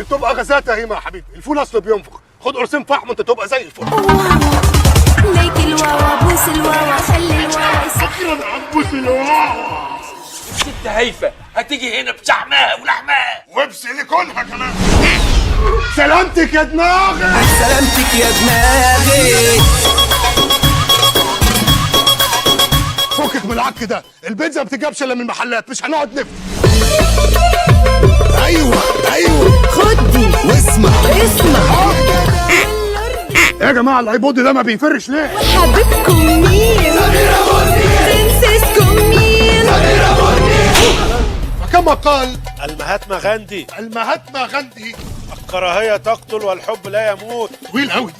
بتبقى غازاتها هيما يا حبيبي، الفول اصله بينفخ، خد قرصين فحم وانت تبقى زي الفل. ليك الواوا بوس الواوا خلي الواوا شكرا عبوس الواوا. ست هيفا هتيجي هنا بشحمها ولحمها وبسيليكونها كمان. سلامتك يا دماغي. سلامتك يا دماغي. فكك من العك ده، البيتزا ما بتجيبش الا من المحلات، مش هنقعد نفتي. ايوه خد دي واسمع اسمع. يا جماعه الايبود ده ما بيفرش ليه؟ حبيبكم مين؟ برنسسكم مين؟ فكما قال المهاتما غاندي، المهاتما غاندي، الكراهية تقتل والحب لا يموت. طويل قوي.